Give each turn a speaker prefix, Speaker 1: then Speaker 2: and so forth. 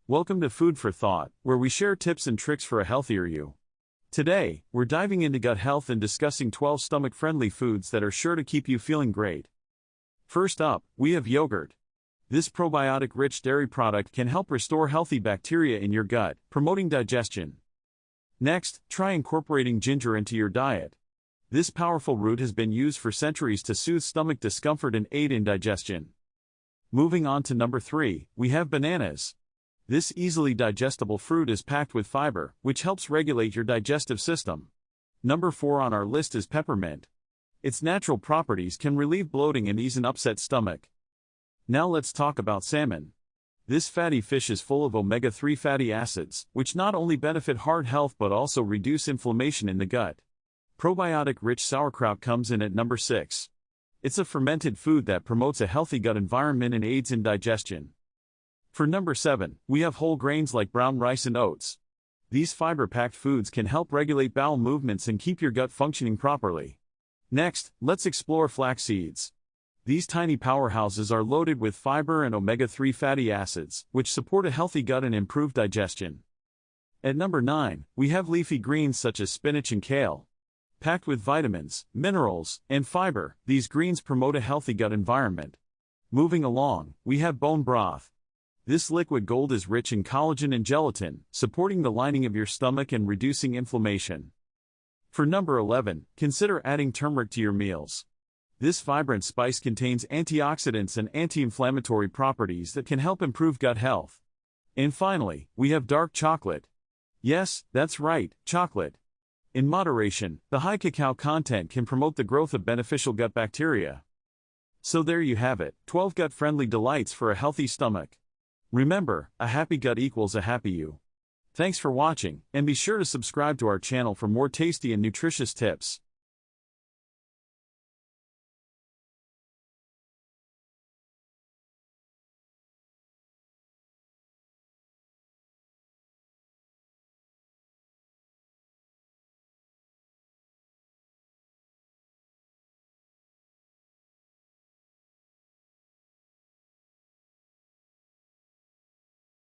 Speaker 1: Welcome to Food for Thought, where we share tips and tricks for a healthier you. Today, we're diving into gut health and discussing 12 stomach-friendly foods that are sure to keep you feeling great. First up, we have yogurt. This probiotic-rich dairy product can help restore healthy bacteria in your gut, promoting digestion. Next, try incorporating ginger into your diet. This powerful root has been used for centuries to soothe stomach discomfort and aid in digestion. Moving on to number 3, we have bananas. This easily digestible fruit is packed with fiber, which helps regulate your digestive system. Number 4 on our list is peppermint. Its natural properties can relieve bloating and ease an upset stomach. Now let's talk about salmon. This fatty fish is full of omega-3 fatty acids, which not only benefit heart health but also reduce inflammation in the gut. Probiotic-rich sauerkraut comes in at number 6. It's a fermented food that promotes a healthy gut environment and aids in digestion. For number 7, we have whole grains like brown rice and oats. These fiber-packed foods can help regulate bowel movements and keep your gut functioning properly. Next, let's explore flax seeds. These tiny powerhouses are loaded with fiber and omega-3 fatty acids, which support a healthy gut and improve digestion. At number 9, we have leafy greens such as spinach and kale. Packed with vitamins, minerals, and fiber, these greens promote a healthy gut environment. Moving along, we have bone broth. This liquid gold is rich in collagen and gelatin, supporting the lining of your stomach and reducing inflammation. For number 11, consider adding turmeric to your meals. This vibrant spice contains antioxidants and anti-inflammatory properties that can help improve gut health. And finally, we have dark chocolate. Yes, that's right, chocolate. In moderation, the high cacao content can promote the growth of beneficial gut bacteria. So there you have it, 12 gut-friendly delights for a healthy stomach. Remember, a happy gut equals a happy you. Thanks for watching, and be sure to subscribe to our channel for more tasty and nutritious tips.